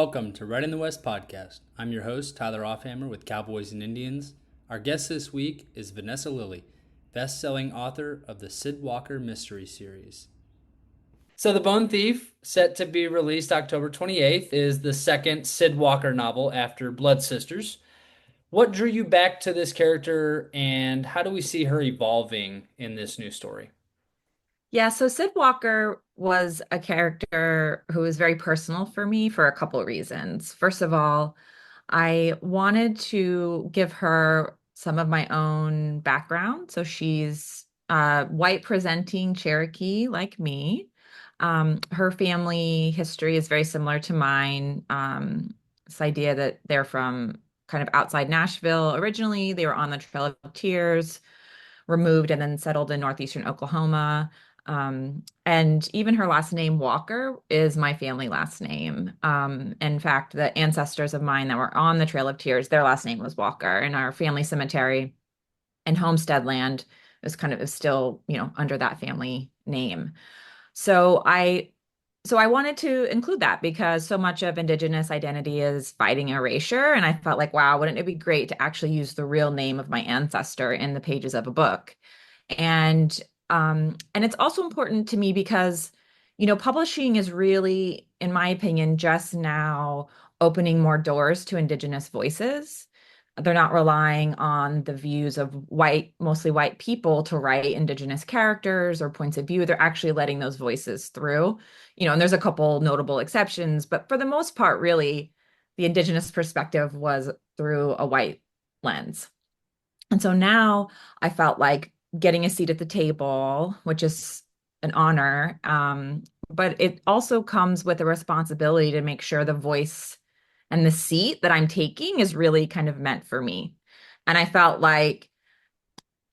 Welcome to Red in the West podcast. I'm your host, Tyler Offhammer with Cowboys and Indians. Our guest this week is Vanessa Lillie, best-selling author of the Syd Walker mystery series. So The Bone Thief, set to be released October 28th, is the second Syd Walker novel after Blood Sisters. What drew you back to this character, and how do we see her evolving in this new story? Yeah, so Syd Walker was a character who was very personal for me for a couple of reasons. First of all, I wanted to give her some of my own background. So she's white presenting Cherokee like me. Her family history is very similar to mine. This idea that they're from kind of outside Nashville originally, they were on the Trail of Tears, removed and then settled in northeastern Oklahoma. And even her last name, Walker, is my family last name. In fact, the ancestors of mine that were on the Trail of Tears, their last name was Walker. And our family cemetery and homestead land is still, under that family name. So I wanted to include that because so much of Indigenous identity is fighting erasure. And I felt like, wow, wouldn't it be great to actually use the real name of my ancestor in the pages of a book? And it's also important to me because, publishing is really, in my opinion, just now opening more doors to Indigenous voices. They're not relying on the views of mostly white people to write Indigenous characters or points of view. They're actually letting those voices through. And there's a couple notable exceptions, but for the most part, really, the Indigenous perspective was through a white lens. And so now I felt like getting a seat at the table, which is an honor, but it also comes with a responsibility to make sure the voice and the seat that I'm taking is really kind of meant for me. And I felt like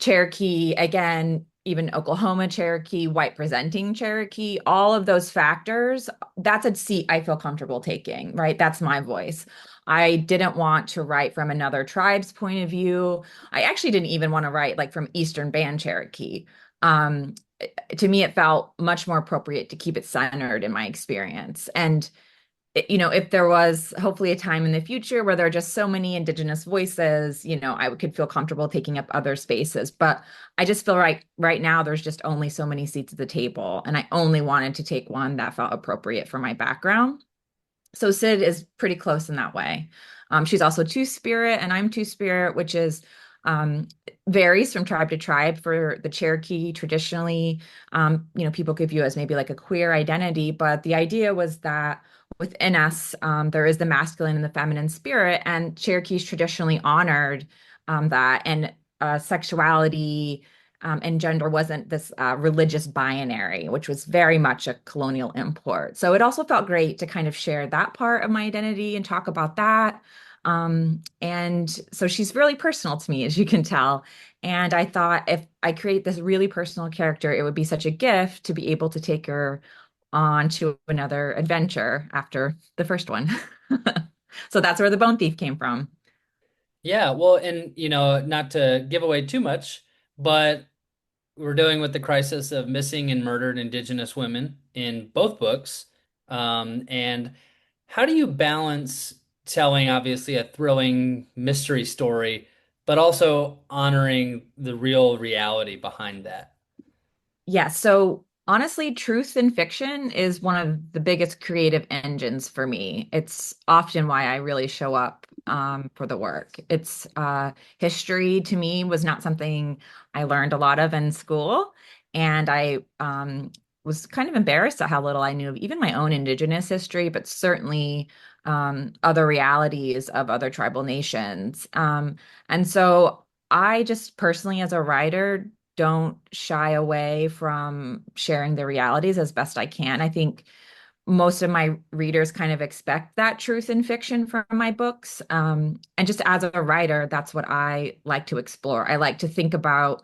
Cherokee, again, even Oklahoma Cherokee, white presenting Cherokee, all of those factors, that's a seat I feel comfortable taking, right? That's my voice. I didn't want to write from another tribe's point of view. I actually didn't even want to write like from Eastern Band Cherokee. Um, to me, it felt much more appropriate to keep it centered in my experience. And if there was hopefully a time in the future where there are just so many Indigenous voices, I could feel comfortable taking up other spaces. But I just feel like right now there's just only so many seats at the table, and I only wanted to take one that felt appropriate for my background. So Syd is pretty close in that way. She's also Two-Spirit, and I'm Two-Spirit, which is um, varies from tribe to tribe. For the Cherokee, traditionally, people could view as maybe like a queer identity, but the idea was that within us, there is the masculine and the feminine spirit, and Cherokees traditionally honored that, and sexuality and gender wasn't this religious binary, which was very much a colonial import. So it also felt great to kind of share that part of my identity and talk about that. And so she's really personal to me, as you can tell. And I thought if I create this really personal character, it would be such a gift to be able to take her on to another adventure after the first one. So that's where the Bone Thief came from. Yeah, well, and not to give away too much, but we're dealing with the crisis of missing and murdered Indigenous women in both books. And how do you balance telling, obviously, a thrilling mystery story, but also honoring the real reality behind that? Yeah, so honestly, truth in fiction is one of the biggest creative engines for me. It's often why I really show up for the work. It's history to me was not something I learned a lot of in school, and I was kind of embarrassed at how little I knew of even my own Indigenous history, but certainly other realities of other tribal nations. And so I just personally, as a writer, don't shy away from sharing the realities as best I can. I think most of my readers kind of expect that truth in fiction from my books. And just as a writer, that's what I like to explore. I like to think about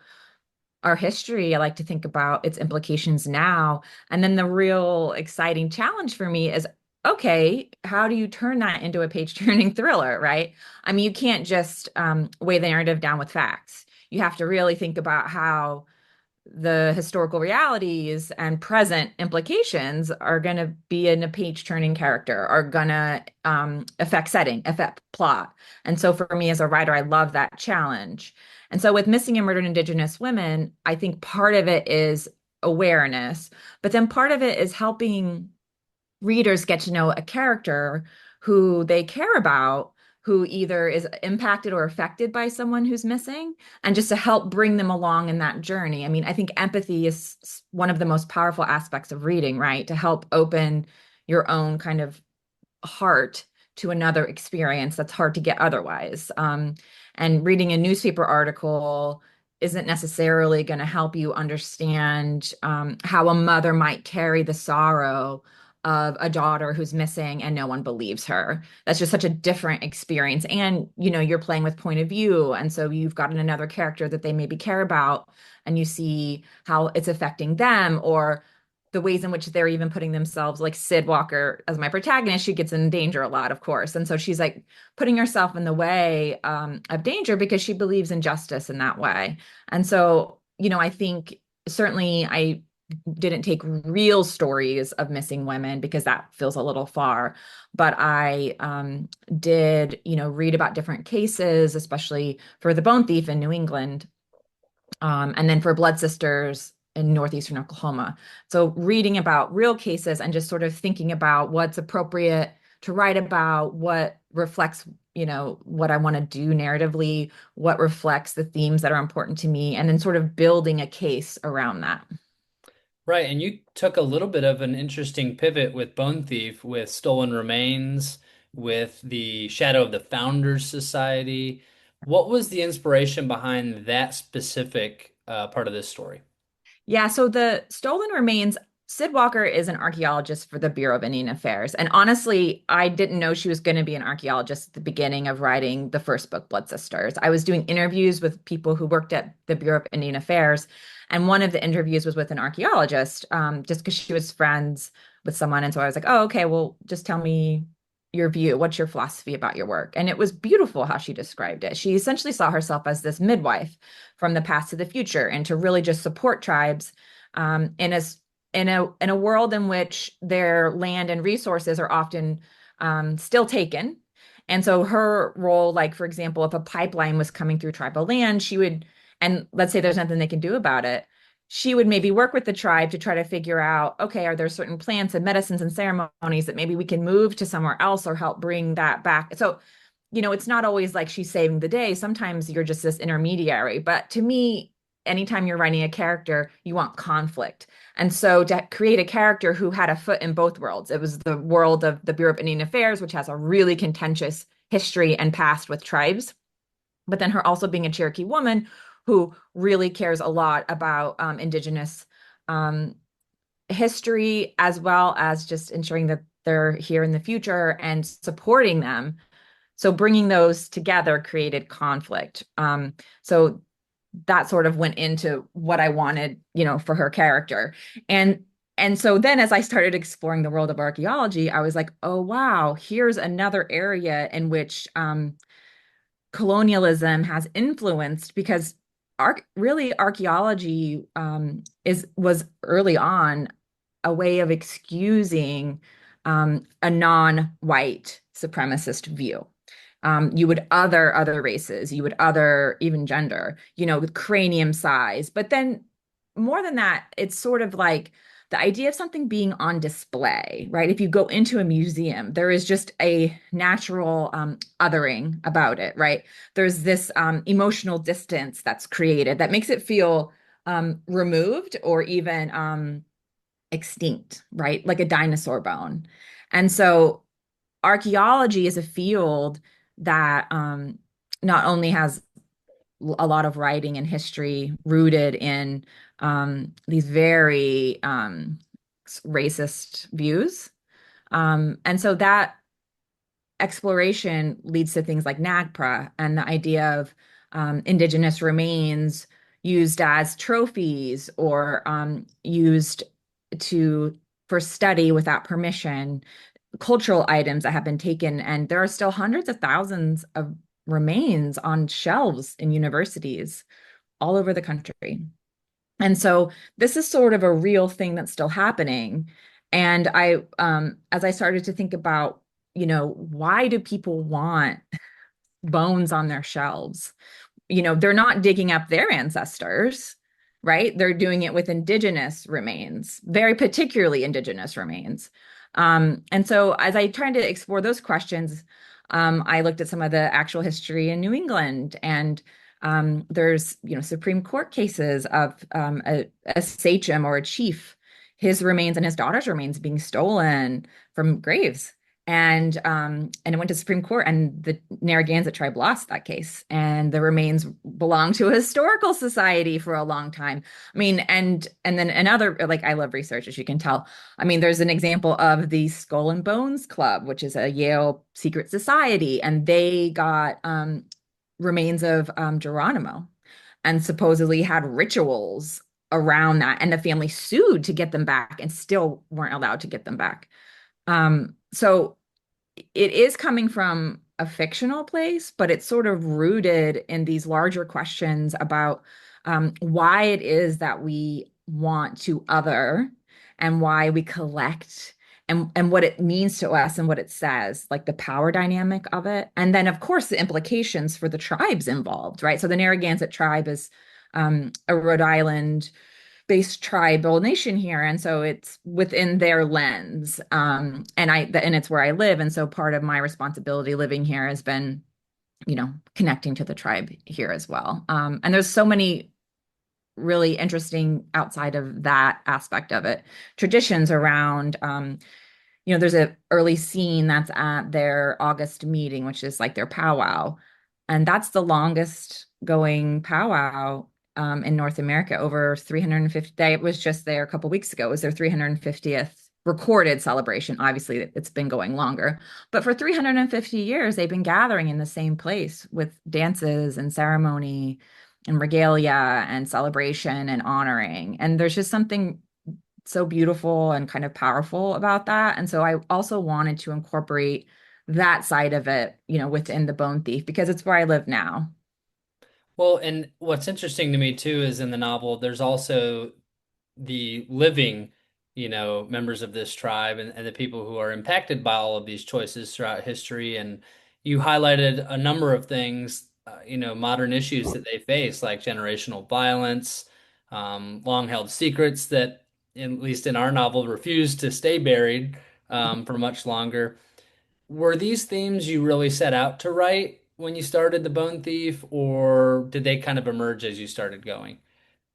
our history. I like to think about its implications now. And then the real exciting challenge for me is, okay, how do you turn that into a page-turning thriller, right? I mean, you can't just weigh the narrative down with facts. You have to really think about how the historical realities and present implications are going to be in a page turning character, are going to affect setting, affect plot. And so for me as a writer, I love that challenge. And so with Missing and Murdered Indigenous Women, I think part of it is awareness, but then part of it is helping readers get to know a character who they care about, who either is impacted or affected by someone who's missing, and just to help bring them along in that journey. I mean, I think empathy is one of the most powerful aspects of reading, right? To help open your own kind of heart to another experience that's hard to get otherwise. And reading a newspaper article isn't necessarily going to help you understand how a mother might carry the sorrow of a daughter who's missing and no one believes her. That's just such a different experience. And, you're playing with point of view. And so you've got another character that they maybe care about, and you see how it's affecting them, or the ways in which they're even putting themselves, like Syd Walker as my protagonist, she gets in danger a lot, of course. And so she's like putting herself in the way of danger because she believes in justice in that way. And so, I think certainly I didn't take real stories of missing women because that feels a little far. But I did, read about different cases, especially for the bone thief in New England, and then for Blood Sisters in northeastern Oklahoma. So reading about real cases and just sort of thinking about what's appropriate to write about, what reflects, what I want to do narratively, what reflects the themes that are important to me, and then sort of building a case around that. Right, and you took a little bit of an interesting pivot with Bone Thief, with Stolen Remains, with the Shadow of the Founders Society. What was the inspiration behind that specific part of this story? Yeah, so the stolen remains, Syd Walker is an archaeologist for the Bureau of Indian Affairs. And honestly, I didn't know she was going to be an archaeologist at the beginning of writing the first book, Blood Sisters. I was doing interviews with people who worked at the Bureau of Indian Affairs. And one of the interviews was with an archaeologist, just because she was friends with someone. And so I was like, oh, okay, well, just tell me your view. What's your philosophy about your work? And it was beautiful how she described it. She essentially saw herself as this midwife from the past to the future, and to really just support tribes in a world in which their land and resources are often still taken. And so her role, like for example, if a pipeline was coming through tribal land, she would, and let's say there's nothing they can do about it, she would maybe work with the tribe to try to figure out, okay, are there certain plants and medicines and ceremonies that maybe we can move to somewhere else or help bring that back? So, it's not always like she's saving the day. Sometimes you're just this intermediary. But to me, anytime you're writing a character, you want conflict. And so to create a character who had a foot in both worlds, it was the world of the Bureau of Indian Affairs, which has a really contentious history and past with tribes, but then her also being a Cherokee woman who really cares a lot about Indigenous um, history, as well as just ensuring that they're here in the future and supporting them. So bringing those together created conflict. So that sort of went into what I wanted, for her character. And so then as I started exploring the world of archaeology, I was like, oh wow, here's another area in which colonialism has influenced, because really archaeology was early on a way of excusing a non-white supremacist view. You would other races, you would other even gender, with cranium size. But then more than that, it's sort of like the idea of something being on display, right? If you go into a museum, there is just a natural othering about it, right? There's this emotional distance that's created that makes it feel removed or even extinct, right? Like a dinosaur bone. And so archaeology is a field that not only has a lot of writing and history rooted in these very racist views. And so that exploration leads to things like NAGPRA and the idea of Indigenous remains used as trophies or used to for study without permission, cultural items that have been taken, and there are still hundreds of thousands of remains on shelves in universities all over the country. And so this is sort of a real thing that's still happening. And as I started to think about, why do people want bones on their shelves? They're not digging up their ancestors, right? They're doing it with indigenous remains, very particularly indigenous remains. And so as I tried to explore those questions, I looked at some of the actual history in New England, and there's, Supreme Court cases of a sachem or a chief, his remains and his daughter's remains being stolen from graves. And it went to Supreme Court, and the Narragansett tribe lost that case, and the remains belonged to a historical society for a long time. I mean, and then another, like, I love research, as you can tell. I mean, there's an example of the Skull and Bones Club, which is a Yale secret society, and they got remains of Geronimo, and supposedly had rituals around that, and the family sued to get them back, and still weren't allowed to get them back. So it is coming from a fictional place, but it's sort of rooted in these larger questions about why it is that we want to other, and why we collect, and what it means to us and what it says, like the power dynamic of it. And then, of course, the implications for the tribes involved, right? So the Narragansett tribe is a Rhode Island based tribal nation here, and so it's within their lens, and it's where I live, and so part of my responsibility living here has been, connecting to the tribe here as well. And there's so many really interesting, outside of that aspect of it, traditions around. There's a early scene that's at their August meeting, which is like their powwow, and that's the longest going powwow in North America, over 350. It was just there a couple weeks ago. It was their 350th recorded celebration. Obviously, it's been going longer, but for 350 years, they've been gathering in the same place with dances and ceremony and regalia and celebration and honoring. And there's just something so beautiful and kind of powerful about that. And so I also wanted to incorporate that side of it, within the Bone Thief, because it's where I live now. Well, and what's interesting to me too is in the novel, there's also the living, members of this tribe and the people who are impacted by all of these choices throughout history. And you highlighted a number of things, modern issues that they face, like generational violence, long-held secrets that, at least in our novel, refuse to stay buried for much longer. Were these themes you really set out to write when you started The Bone Thief, or did they kind of emerge as you started going?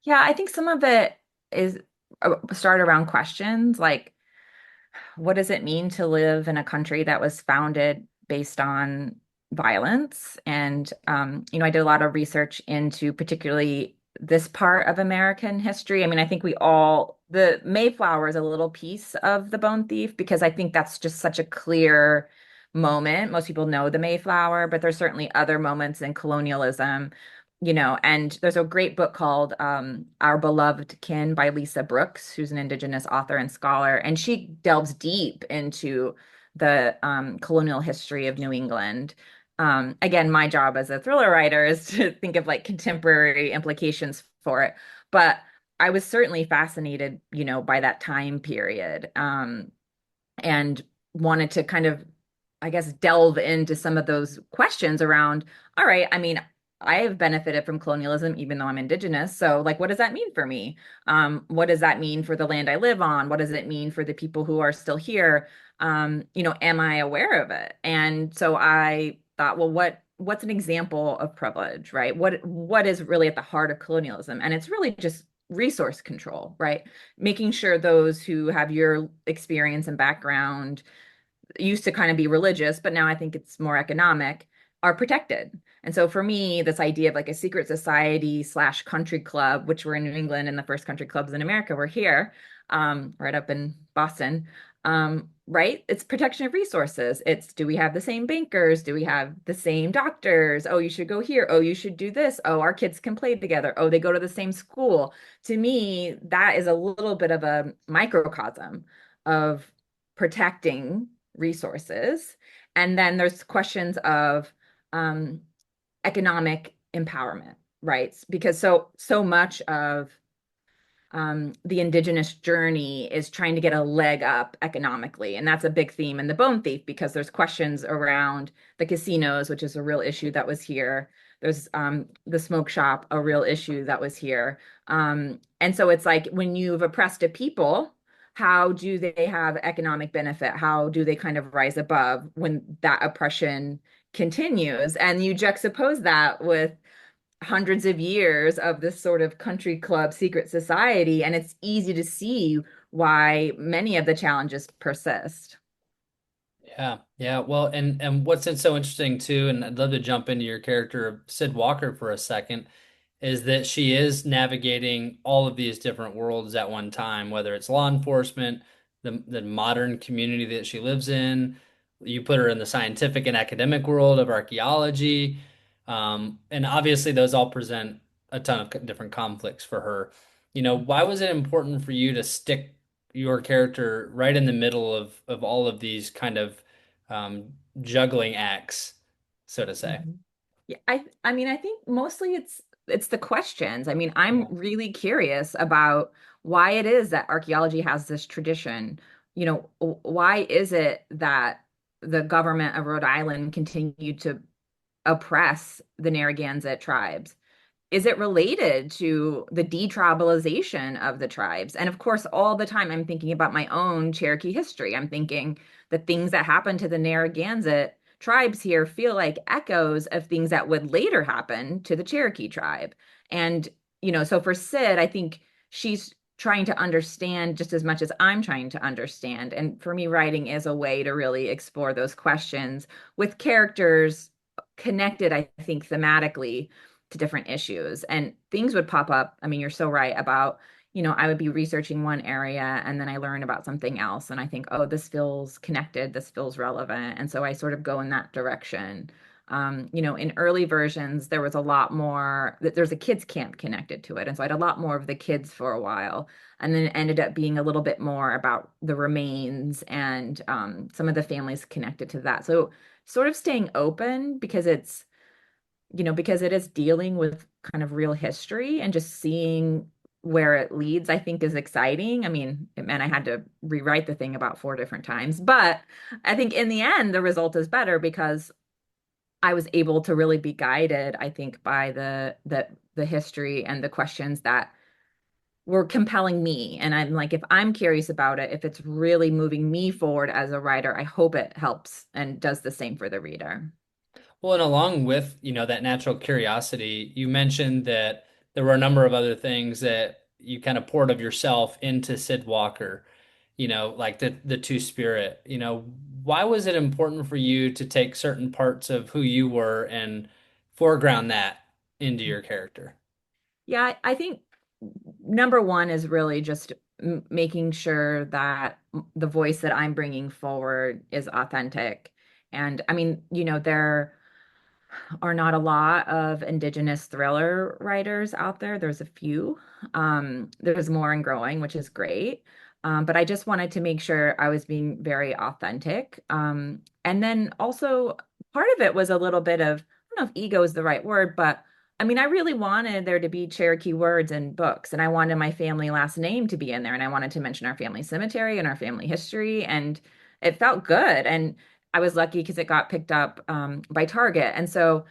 Yeah, I think some of it is start around questions like, what does it mean to live in a country that was founded based on violence? And, I did a lot of research into particularly this part of American history. I mean, I think the Mayflower is a little piece of the Bone Thief, because I think that's just such a clear moment. Most people know the Mayflower, but there's certainly other moments in colonialism. And there's a great book called Our Beloved Kin by Lisa Brooks, who's an Indigenous author and scholar, and she delves deep into the colonial history of New England. Again, my job as a thriller writer is to think of like contemporary implications for it, but I was certainly fascinated, by that time period, and wanted to kind of, I guess, delve into some of those questions around, all right, I mean, I have benefited from colonialism, even though I'm Indigenous. So, like, what does that mean for me? What does that mean for the land I live on? What does it mean for the people who are still here? Am I aware of it? And so I thought, well, what's an example of privilege, right? What is really at the heart of colonialism? And it's really just resource control, right? Making sure those who have your experience and background, used to kind of be religious, but now I think it's more economic, are protected. And so for me, this idea of like a secret society slash country club, which we're in New England, and the first country clubs in America were here, right up in Boston. Right? It's protection of resources. It's, do we have the same bankers? Do we have the same doctors? Oh, you should go here. Oh, you should do this. Oh, our kids can play together. Oh, they go to the same school. To me, that is a little bit of a microcosm of protecting resources. And then there's questions of um, economic empowerment, right? Because so much of the Indigenous journey is trying to get a leg up economically. And that's a big theme in The Bone Thief because there's questions around the casinos, which is a real issue that was here. There's the smoke shop, a real issue that was here. And so it's like when you've oppressed a people, how do they have economic benefit? How do they kind of rise above when that oppression continues? And you juxtapose that with hundreds of years of this sort of country club secret society, and it's easy to see why many of the challenges persist. Yeah, yeah. Well, and what's so interesting too, and I'd love to jump into your character of Syd Walker for a second, is that she is navigating all of these different worlds at one time, whether it's law enforcement, the modern community that she lives in. You put her in the scientific and academic world of archaeology, and obviously those all present a ton of different conflicts for her. Why was it important for you to stick your character right in the middle of all of these kind of um, juggling acts, so to say? Mhm. Yeah, I mean, I think mostly it's the questions. I mean, I'm Yeah. really curious about why it is that archaeology has this tradition. Why is it that the government of Rhode Island continued to oppress the Narragansett tribes? Is it related to the detribalization of the tribes? And of course, all the time I'm thinking about my own Cherokee history. I'm thinking the things that happened to the Narragansett tribes here feel like echoes of things that would later happen to the Cherokee tribe. And, so for Syd, I think she's trying to understand just as much as I'm trying to understand. And for me, writing is a way to really explore those questions with characters connected, I think, thematically to different issues, and things would pop up. I mean, you're so right about, I would be researching one area and then I learn about something else and I think, oh, this feels connected, this feels relevant. And so I sort of go in that direction. In early versions, there was a lot more, there's a kids camp connected to it. And so I had a lot more of the kids for a while. And then it ended up being a little bit more about the remains and some of the families connected to that. So sort of staying open because it is dealing with kind of real history and just seeing where it leads, I think is exciting. I mean, and I had to rewrite the thing about 4 different times, but I think in the end, the result is better because I was able to really be guided, I think, by the history and the questions that were compelling me. And I'm like, if I'm curious about it, if it's really moving me forward as a writer, I hope it helps and does the same for the reader. Well, and along with, that natural curiosity, you mentioned that there were a number of other things that you kind of poured of yourself into Syd Walker, like the two-spirit. Why was it important for you to take certain parts of who you were and foreground that into your character? Yeah, I think number one is really just making sure that the voice that I'm bringing forward is authentic. And I mean, there are not a lot of Indigenous thriller writers out there. There's a few. There's more and growing, which is great. But I just wanted to make sure I was being very authentic. And then also, part of it was a little bit of, I don't know if ego is the right word, but I mean, I really wanted there to be Cherokee words in books, and I wanted my family last name to be in there, and I wanted to mention our family cemetery and our family history, and it felt good. And I was lucky because it got picked up by Target. And so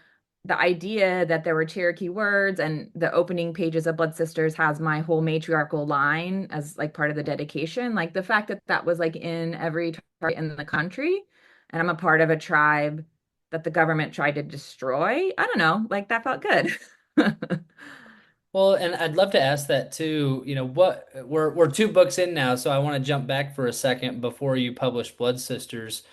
the idea that there were Cherokee words and the opening pages of Blood Sisters has my whole matriarchal line as like part of the dedication, like the fact that that was like in every Target in the country, and I'm a part of a tribe that the government tried to destroy. I don't know, like that felt good. Well, and I'd love to ask that too. What we're two books in now, so I want to jump back for a second before you publish Blood Sisters.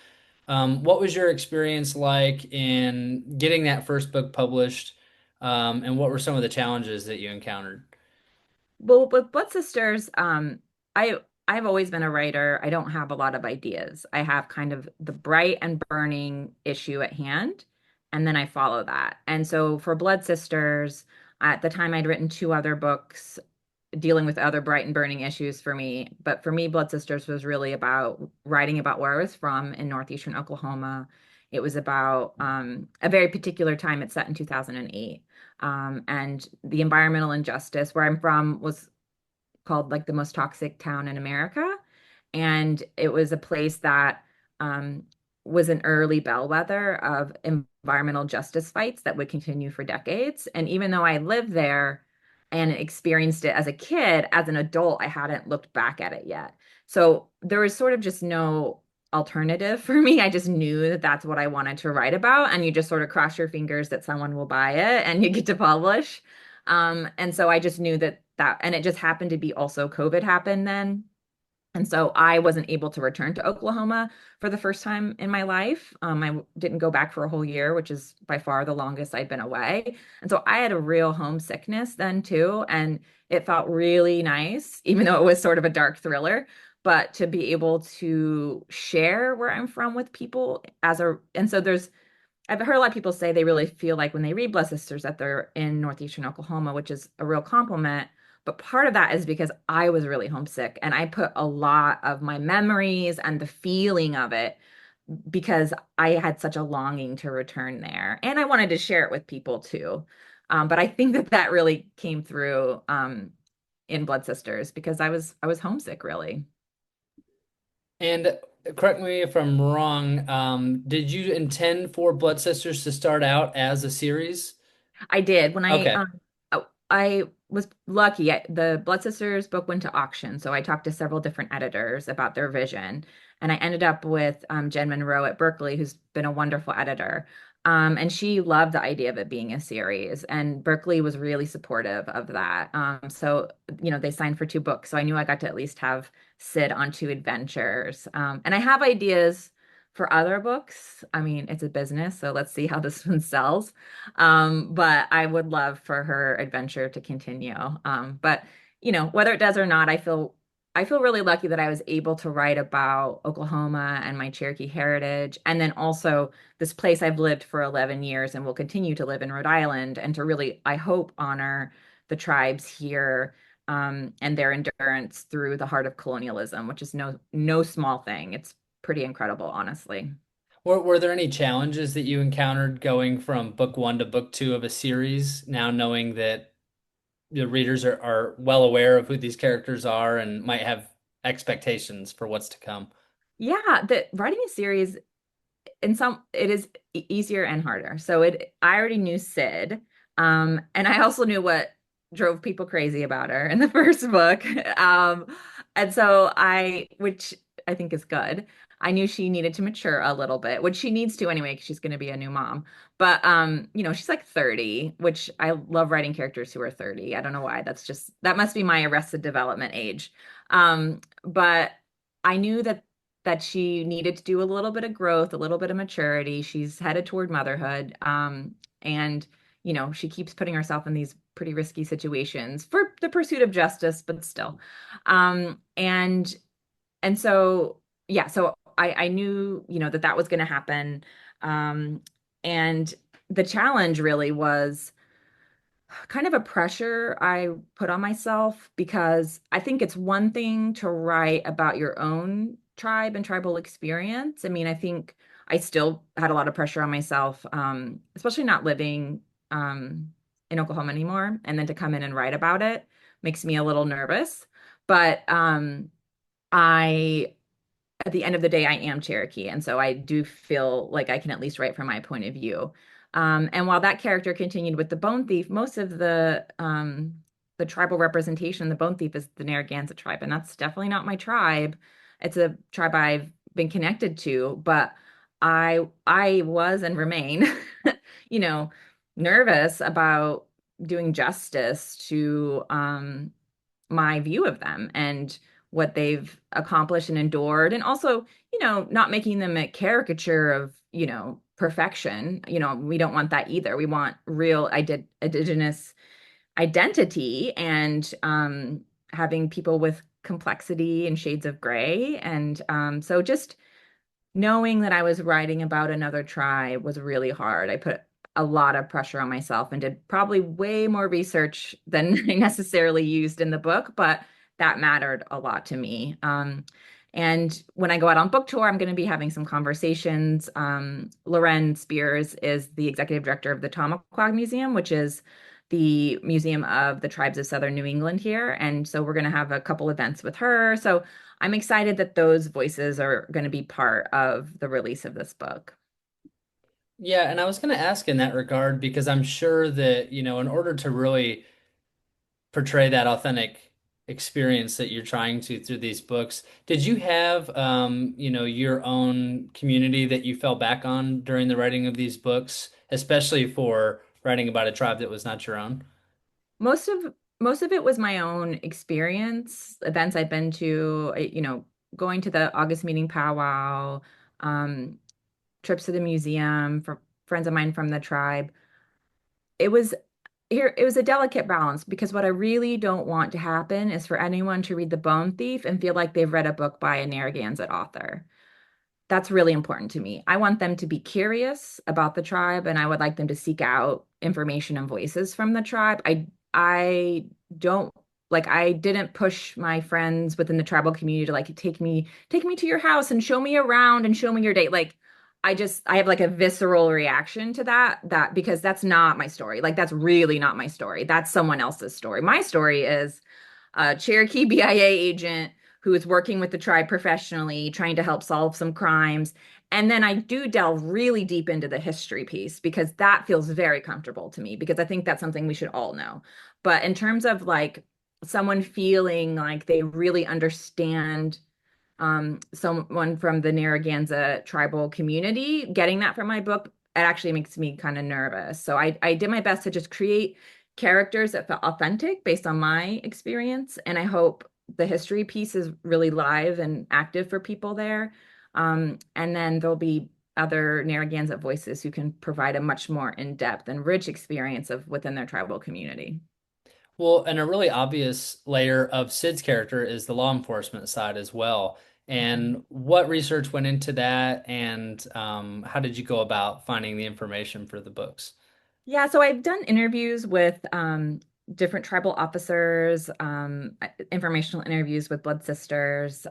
What was your experience like in getting that first book published? And what were some of the challenges that you encountered? Well, with Blood Sisters, I've always been a writer. I don't have a lot of ideas. I have kind of the bright and burning issue at hand, and then I follow that. And so for Blood Sisters, at the time I'd written 2 other books dealing with other bright and burning issues for me. But for me, Blood Sisters was really about writing about where I was from in northeastern Oklahoma. It was about a very particular time. It's set in 2008. And the environmental injustice where I'm from was called like the most toxic town in America. And it was a place that um, was an early bellwether of environmental justice fights that would continue for decades. And even though I lived there and experienced it as a kid, as an adult, I hadn't looked back at it yet. So there was sort of just no alternative for me. I just knew that that's what I wanted to write about. And you just sort of cross your fingers that someone will buy it and you get to publish. And so I just knew and it just happened to be also COVID happened then. And so I wasn't able to return to Oklahoma for the first time in my life. I didn't go back for a whole year, which is by far the longest I'd been away. And so I had a real homesickness then too. And it felt really nice, even though it was sort of a dark thriller, but to be able to share where I'm from with people and so I've heard a lot of people say they really feel like when they read Blood Sisters that they're in northeastern Oklahoma, which is a real compliment. But part of that is because I was really homesick and I put a lot of my memories and the feeling of it because I had such a longing to return there. And I wanted to share it with people too. But I think that that really came through in Blood Sisters because I was homesick really. And correct me if I'm wrong, did you intend for Blood Sisters to start out as a series? I did when Okay. I was lucky. The Blood Sisters book went to auction, so I talked to several different editors about their vision, and I ended up with Jen Monroe at Berkeley, who's been a wonderful editor. And she loved the idea of it being a series, and Berkeley was really supportive of that. So they signed for two books, so I knew I got to at least have Syd on two adventures. And I have ideas for other books. I mean, it's a business, so let's see how this one sells. But I would love for her adventure to continue. But whether it does or not, I feel really lucky that I was able to write about Oklahoma and my Cherokee heritage, and then also this place I've lived for 11 years and will continue to live in Rhode Island, and to really, I hope, honor the tribes here and their endurance through the heart of colonialism, which is no small thing. It's pretty incredible, honestly. Were there any challenges that you encountered going from book one to book two of a series, now knowing that the readers are well aware of who these characters are and might have expectations for what's to come? Yeah, the writing a series in some it is easier and harder. So I already knew Syd, and I also knew what drove people crazy about her in the first book. And so which I think is good. I knew she needed to mature a little bit, which she needs to anyway, because she's going to be a new mom. But she's like 30, which I love writing characters who are 30. I don't know why. That must be my Arrested Development age. But I knew that she needed to do a little bit of growth, a little bit of maturity. She's headed toward motherhood. And she keeps putting herself in these pretty risky situations for the pursuit of justice, but still. And so yeah, so I knew, that was going to happen. And the challenge really was kind of a pressure I put on myself because I think it's one thing to write about your own tribe and tribal experience. I mean, I think I still had a lot of pressure on myself, especially not living in Oklahoma anymore. And then to come in and write about it makes me a little nervous. But I at the end of the day, I am Cherokee. And so I do feel like I can at least write from my point of view. And while that character continued with the Bone Thief, most of the tribal representation in the Bone Thief is the Narragansett tribe, and that's definitely not my tribe. It's a tribe I've been connected to, but I was and remain, you know, nervous about doing justice to my view of them and what they've accomplished and endured, and also, not making them a caricature of, perfection. We don't want that either. We want real Indigenous identity and having people with complexity and shades of gray. And so just knowing that I was writing about another tribe was really hard. I put a lot of pressure on myself and did probably way more research than I necessarily used in the book, but that mattered a lot to me. And when I go out on book tour, I'm going to be having some conversations. Loren Spears is the executive director of the Tamaqua Museum, which is the Museum of the Tribes of Southern New England here. And so we're going to have a couple events with her. So I'm excited that those voices are going to be part of the release of this book. Yeah, and I was going to ask in that regard because I'm sure that, in order to really portray that authentic experience that you're trying to through these books, did you have, your own community that you fell back on during the writing of these books, especially for writing about a tribe that was not your own? Most of most of it was my own experience, events I've been to, going to the August meeting powwow, um, trips to the museum for friends of mine from the tribe. It was it was a delicate balance because what I really don't want to happen is for anyone to read The Bone Thief and feel like they've read a book by a Narragansett author. That's really important to me. I want them to be curious about the tribe and I would like them to seek out information and voices from the tribe. I don't like I didn't push my friends within the tribal community to like take me to your house and show me around and show me your day. Like I have like a visceral reaction to that because that's not my story. Like that's really not my story. That's someone else's story. My story is a Cherokee BIA agent who is working with the tribe professionally, trying to help solve some crimes. And then I do delve really deep into the history piece because that feels very comfortable to me because I think that's something we should all know. But in terms of like someone feeling like they really understand someone from the Narragansett tribal community, getting that from my book, it actually makes me kind of nervous. So I did my best to just create characters that felt authentic based on my experience. And I hope the history piece is really live and active for people there. And then there'll be other Narragansett voices who can provide a much more in-depth and rich experience of within their tribal community. Well, and a really obvious layer of Sid's character is the law enforcement side as well. Mhm. And what research went into that, and how did you go about finding the information for the books? Yeah, so I've done interviews with different tribal officers, informational interviews with blood sisters,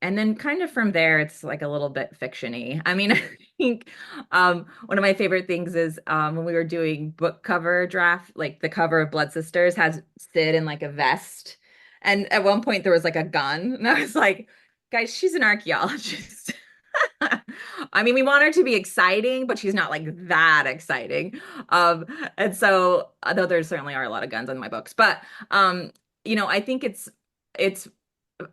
and then kind of from there, it's like a little bit fiction-y. I mean, I think one of my favorite things is when we were doing book cover draft, like the cover of Blood Sisters has Syd in like a vest, and at one point there was like a gun, and I was like, guys, she's an archaeologist. I mean, we want her to be exciting, but she's not like that exciting. Um, and so, although there certainly are a lot of guns in my books, but I think it's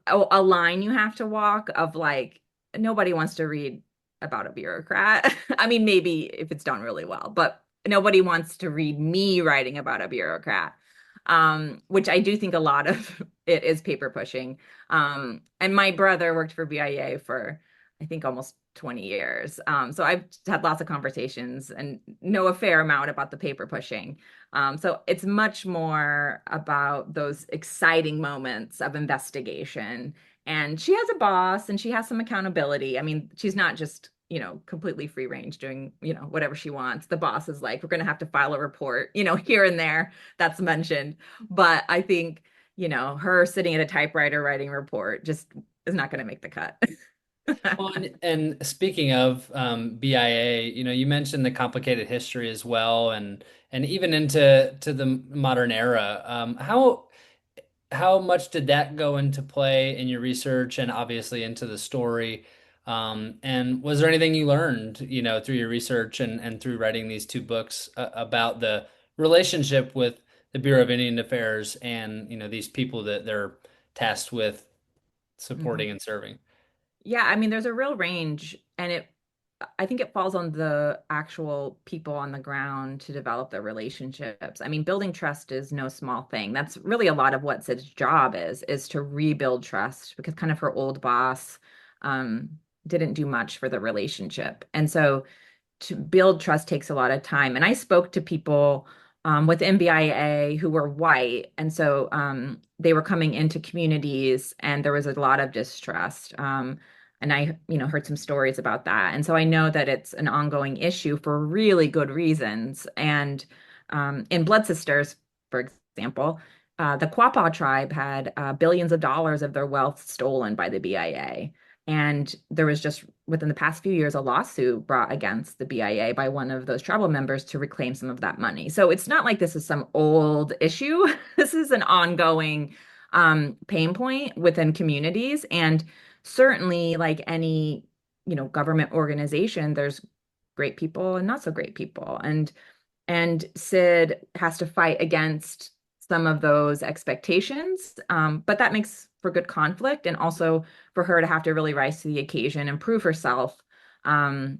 a line you have to walk of like nobody wants to read about a bureaucrat. I mean, maybe if it's done really well, but nobody wants to read me writing about a bureaucrat. Which I do think a lot of it is paper pushing. And my brother worked for BIA for I think almost 20 years. So I've had lots of conversations and know a fair amount about the paper pushing. So it's much more about those exciting moments of investigation. And she has a boss and she has some accountability. I mean, she's not just, completely free range doing, whatever she wants. The boss is like, we're going to have to file a report, here and there that's mentioned. But I think, her sitting at a typewriter writing a report just is not going to make the cut. Well, and speaking of BIA, you mentioned the complicated history as well, and even into the modern era. How much did that go into play in your research and obviously into the story? And was there anything you learned, through your research and through writing these two books about the relationship with the Bureau of Indian Affairs and, these people that they're tasked with Mhm. supporting and serving? Yeah, I mean, there's a real range, and I think it falls on the actual people on the ground to develop the relationships. I mean, building trust is no small thing. That's really a lot of what Sid's job is to rebuild trust because kind of her old boss um, didn't do much for the relationship. And so to build trust takes a lot of time. And I spoke to people with MBIA who were white. And so they were coming into communities and there was a lot of distrust. And I, heard some stories about that. And so I know that it's an ongoing issue for really good reasons. And in Blood Sisters, for example, the Quapaw tribe had billions of dollars of their wealth stolen by the BIA. And there was just within the past few years a lawsuit brought against the BIA by one of those tribal members to reclaim some of that money. So it's not like this is some old issue. This is an ongoing pain point within communities. And certainly, like any, government organization, there's great people and not so great people. And Syd has to fight against some of those expectations. But that makes for good conflict and also for her to have to really rise to the occasion and prove herself. Um,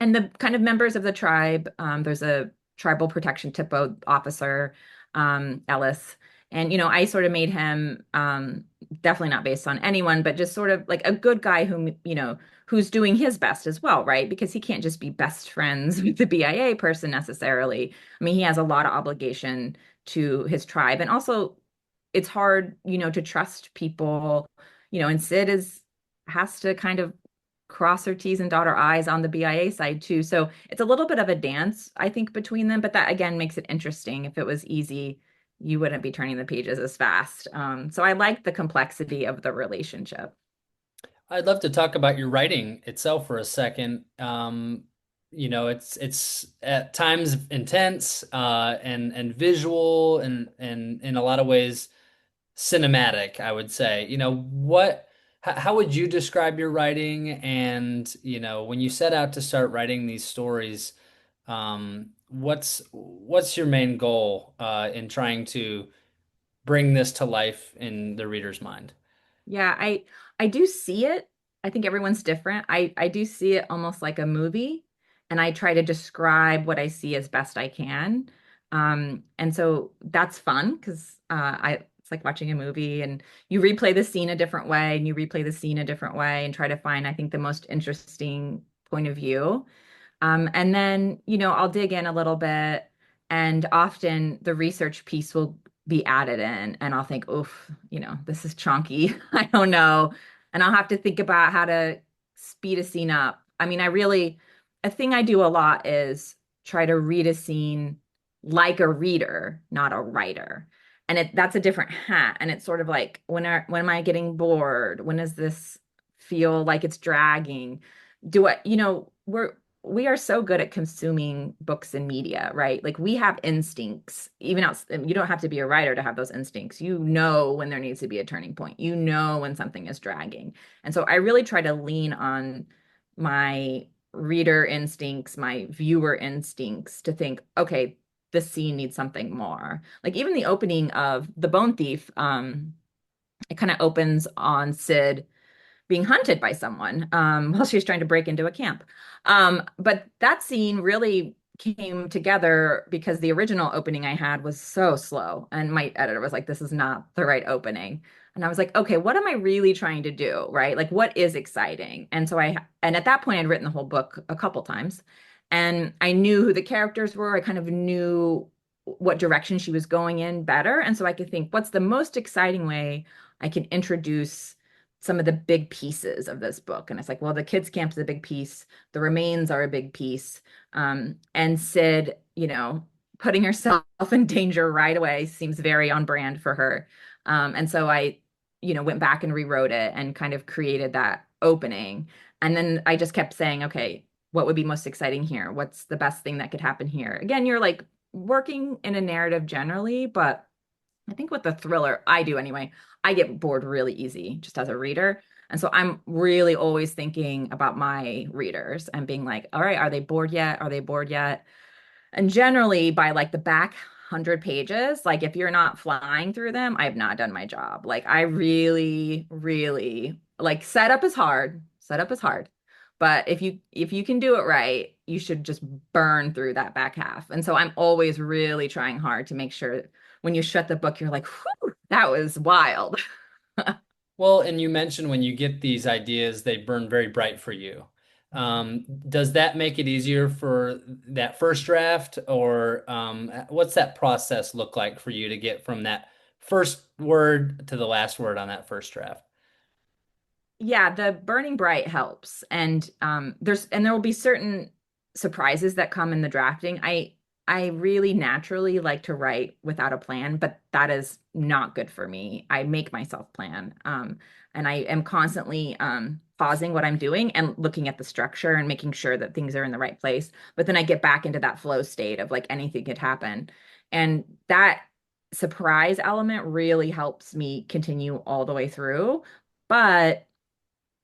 and the kind of members of the tribe, there's a tribal protection TIPO officer, Ellis. And, I sort of made him definitely not based on anyone, but just sort of like a good guy who's doing his best as well, right? Because he can't just be best friends with the BIA person necessarily. I mean, he has a lot of obligation to his tribe. And also, it's hard, to trust people, and Syd has to kind of cross her T's and dot her I's on the BIA side too. So it's a little bit of a dance, I think, between them, but that again makes it interesting. If it was easy, you wouldn't be turning the pages as fast. So I like the complexity of the relationship. I'd love to talk about your writing itself for a second. It's at times intense and visual and in a lot of ways cinematic, I would say. How would you describe your writing? And, when you set out to start writing these stories, what's your main goal in trying to bring this to life in the reader's mind? Yeah, I do see it. I think everyone's different. I do see it almost like a movie, and I try to describe what I see as best I can. And so that's fun because I it's like watching a movie and you replay the scene a different way and you replay the scene a different way and try to find, I think, the most interesting point of view. And then, I'll dig in a little bit, and often the research piece will be added in, and I'll think, oof, this is chunky. I don't know. And I'll have to think about how to speed a scene up. I mean, a thing I do a lot is try to read a scene like a reader, not a writer. And that's a different hat. And it's sort of like, when am I getting bored? When does this feel like it's dragging? Do I, we are so good at consuming books and media, right? Like we have instincts, even out, you don't have to be a writer to have those instincts. You know when there needs to be a turning point. You know when something is dragging. And so I really try to lean on my reader instincts, my viewer instincts to think, okay, this scene needs something more. Like even the opening of The Bone Thief, it kind of opens on Syd being hunted by someone while she was trying to break into a camp. But that scene really came together because the original opening I had was so slow. And my editor was like, this is not the right opening. And I was like, okay, what am I really trying to do? Right? Like, what is exciting? And at that point, I'd written the whole book a couple times and I knew who the characters were. I kind of knew what direction she was going in better. And so I could think, what's the most exciting way I can introduce some of the big pieces of this book? And it's like, well, the kids' camp is a big piece. The remains are a big piece. And Syd, putting herself in danger right away seems very on brand for her. And so I, went back and rewrote it and kind of created that opening. And then I just kept saying, okay, what would be most exciting here? What's the best thing that could happen here? Again, you're like working in a narrative generally, but I think with the thriller, I do anyway, I get bored really easy just as a reader. And so I'm really always thinking about my readers and being like, all right, are they bored yet? Are they bored yet? And generally by like the back 100 pages, like if you're not flying through them, I have not done my job. Like I really, really like setup is hard. Setup is hard. But if you can do it right, you should just burn through that back half. And so I'm always really trying hard to make sure when you shut the book, you're like, whew, that was wild. Well, and you mentioned when you get these ideas, they burn very bright for you. Does that make it easier for that first draft, or what's that process look like for you to get from that first word to the last word on that first draft? Yeah, the burning bright helps. And there will be certain surprises that come in the drafting. I really naturally like to write without a plan, but that is not good for me. I make myself plan. And I am constantly pausing what I'm doing and looking at the structure and making sure that things are in the right place. But then I get back into that flow state of like anything could happen. And that surprise element really helps me continue all the way through. But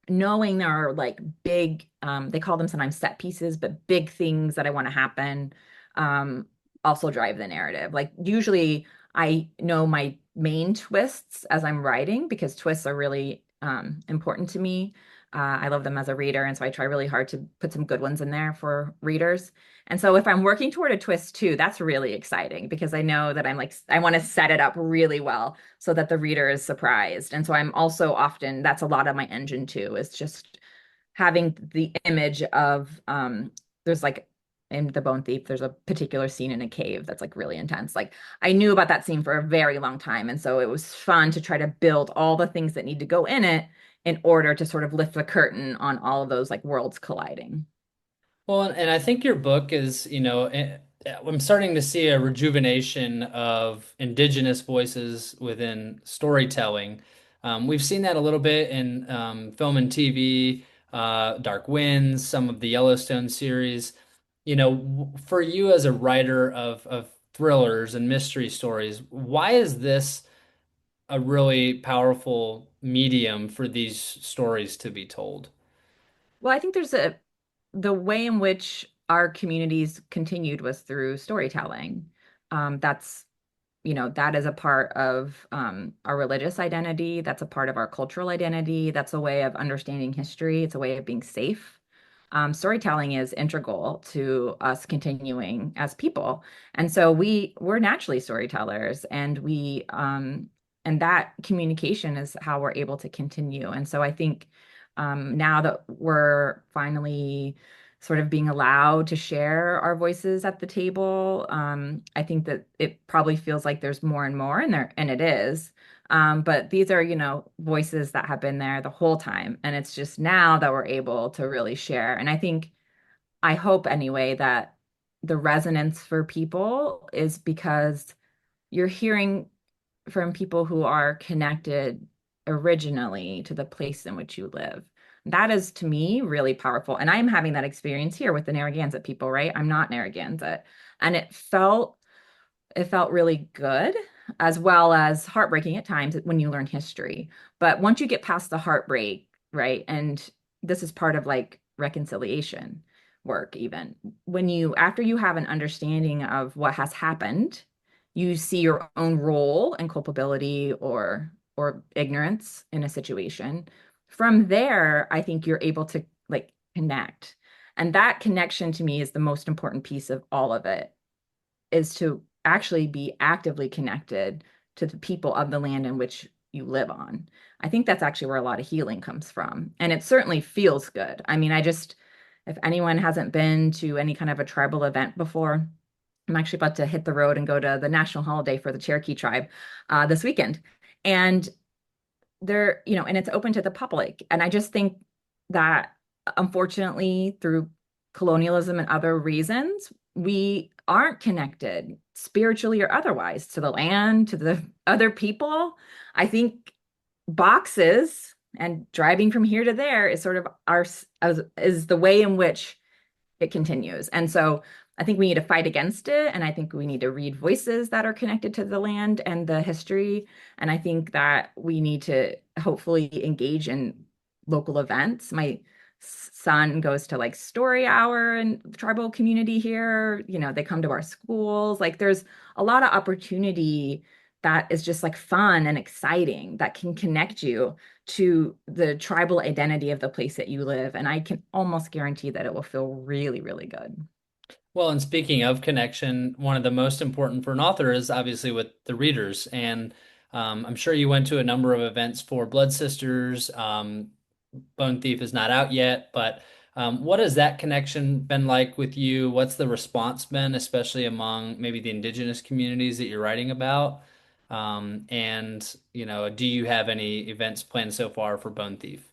knowing there are like big they call them sometimes set pieces, but big things that I want to happen um also drive the narrative. Like usually I know my main twists as I'm writing because twists are really important to me. I love them as a reader, and so I try really hard to put some good ones in there for readers. And so if I'm working toward a twist too, that's really exciting because I know that I'm like I want to set it up really well so that the reader is surprised. And so I'm also often, that's a lot of my engine too, is just having the image of there's like in The Bone Thief, there's a particular scene in a cave that's like really intense. Like I knew about that scene for a very long time. And so it was fun to try to build all the things that need to go in it in order to sort of lift the curtain on all of those like worlds colliding. Well, and I think your book is, I'm starting to see a rejuvenation of Indigenous voices within storytelling. We've seen that a little bit in film and TV, Dark Winds, some of the Yellowstone series. For you as a writer of thrillers and mystery stories, why is this a really powerful medium for these stories to be told? Well, I think there's a the way in which our communities continued was through storytelling. That's that is a part of our religious identity. That's a part of our cultural identity. That's a way of understanding history. It's a way of being safe. Storytelling is integral to us continuing as people. And so we're naturally storytellers, and that communication is how we're able to continue. And so I think now that we're finally sort of being allowed to share our voices at the table. I think that it probably feels like there's more and more, and it is. But these are, voices that have been there the whole time, and it's just now that we're able to really share. And I hope anyway that the resonance for people is because you're hearing from people who are connected originally to the place in which you live. That is to me really powerful. And I'm having that experience here with the Narragansett people, right? I'm not Narragansett. And it felt really good as well as heartbreaking at times when you learn history. But once you get past the heartbreak, right? And this is part of like reconciliation work, even when after you have an understanding of what has happened, you see your own role and culpability or ignorance in a situation. From there, I think you're able to like connect. And that connection to me is the most important piece of all of it is to actually be actively connected to the people of the land in which you live on. I think that's actually where a lot of healing comes from. And it certainly feels good. I mean, if anyone hasn't been to any kind of a tribal event before, I'm actually about to hit the road and go to the national holiday for the Cherokee tribe this weekend. And and it's open to the public. And I just think that unfortunately, through colonialism and other reasons, we aren't connected spiritually or otherwise to the land, to the other people. I think boxes and driving from here to there is sort of is the way in which it continues. And so I think we need to fight against it. And I think we need to read voices that are connected to the land and the history. And I think that we need to hopefully engage in local events. My son goes to like story hour and the tribal community here. They come to our schools. Like there's a lot of opportunity that is just like fun and exciting that can connect you to the tribal identity of the place that you live. And I can almost guarantee that it will feel really, really good. Well, and speaking of connection, one of the most important for an author is obviously with the readers. And I'm sure you went to a number of events for Blood Sisters. Bone Thief is not out yet, but what has that connection been like with you? What's the response been, especially among maybe the indigenous communities that you're writing about? And, do you have any events planned so far for Bone Thief?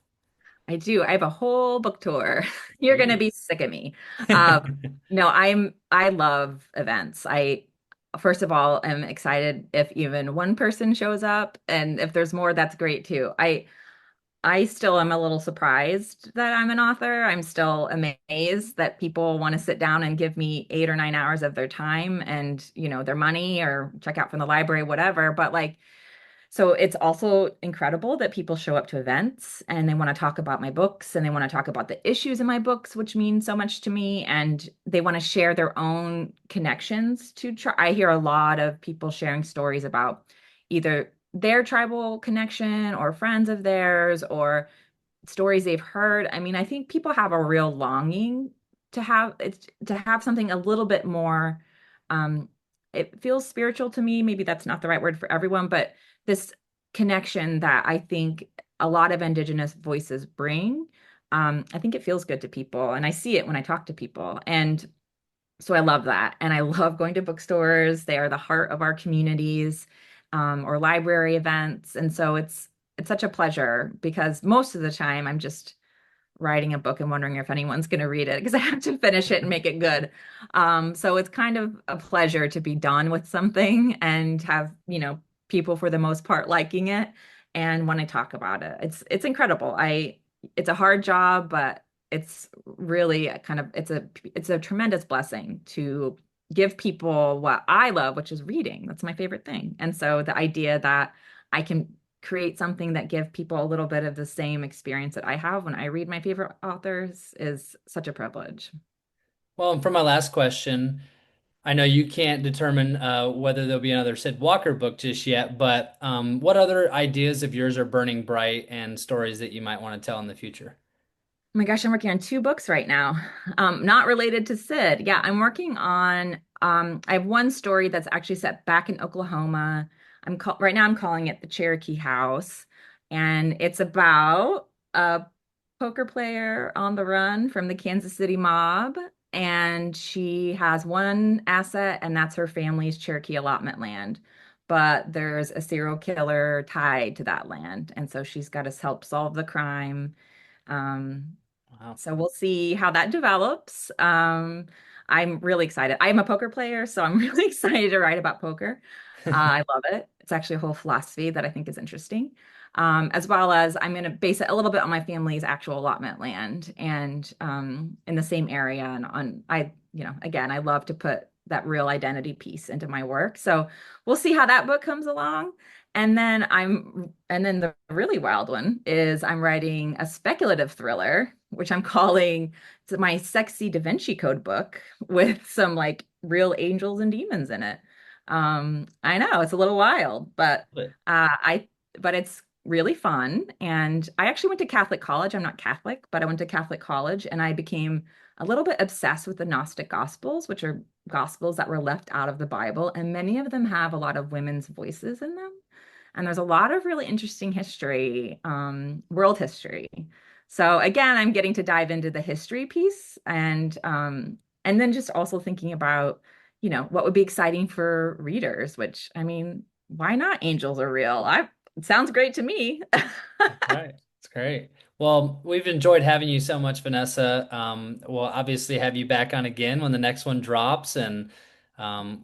I do. I have a whole book tour. You're going to Ooh. be sick of me. No, I love events. First of all, am excited if even one person shows up, and if there's more, that's great too. I still am a little surprised that I'm an author. I'm still amazed that people want to sit down and give me 8 or 9 hours of their time and, their money or check out from the library, whatever. But like, so it's also incredible that people show up to events and they want to talk about my books and they want to talk about the issues in my books, which mean so much to me. And they want to share their own connections to try. I hear a lot of people sharing stories about either their tribal connection or friends of theirs or stories they've heard. I mean, I think people have a real longing to have something a little bit more um it feels spiritual to me. Maybe that's not the right word for everyone, but this connection that I think a lot of Indigenous voices bring, I think it feels good to people and I see it when I talk to people. And so I love that. And I love going to bookstores. They are the heart of our communities, or library events. And so it's such a pleasure because most of the time I'm just writing a book and wondering if anyone's going to read it because I have to finish it and make it good. So it's kind of a pleasure to be done with something and have, people for the most part liking it and want to talk about it. It's incredible. It's a hard job, but it's really it's a tremendous blessing to give people what I love, which is reading. That's my favorite thing. And so the idea that I can create something that give people a little bit of the same experience that I have when I read my favorite authors is such a privilege. Well, and for my last question, I know you can't determine whether there'll be another Syd Walker book just yet, but what other ideas of yours are burning bright and stories that you might want to tell in the future? Oh my gosh, I'm working on two books right now. Not related to Sid. Yeah, I'm working on I have one story that's actually set back in Oklahoma. Right now I'm calling it The Cherokee House, and it's about a poker player on the run from the Kansas City mob, and she has one asset, and that's her family's Cherokee allotment land. But there's a serial killer tied to that land, and so she's got to help solve the crime. Um, Wow. so we'll see how that develops. I'm really excited. I'm a poker player, so I'm really excited to write about poker. I love it. It's actually a whole philosophy that I think is interesting. As well as I'm going to base it a little bit on my family's actual allotment land and in the same area. And again, I love to put that real identity piece into my work. So we'll see how that book comes along. And then the really wild one is I'm writing a speculative thriller, which I'm calling my sexy Da Vinci Code book with some like real angels and demons in it. I know it's a little wild, but it's really fun. And I actually went to Catholic college. I'm not Catholic, but I went to Catholic college and I became a little bit obsessed with the Gnostic Gospels, which are Gospels that were left out of the Bible. And many of them have a lot of women's voices in them. And there's a lot of really interesting history, world history. So again, I'm getting to dive into the history piece and then just also thinking about, what would be exciting for readers, which I mean, why not angels are real? It sounds great to me. Right. It's great. Well, we've enjoyed having you so much, Vanessa. We'll obviously have you back on again when the next one drops and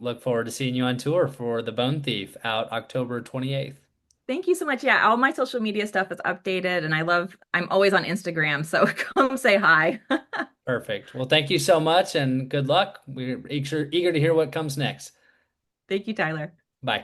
look forward to seeing you on tour for The Bone Thief out October 28th. Thank you so much. Yeah, all my social media stuff is updated and I'm always on Instagram, so come say hi. Perfect. Well, thank you so much and good luck. We're eager to hear what comes next. Thank you, Tyler. Bye.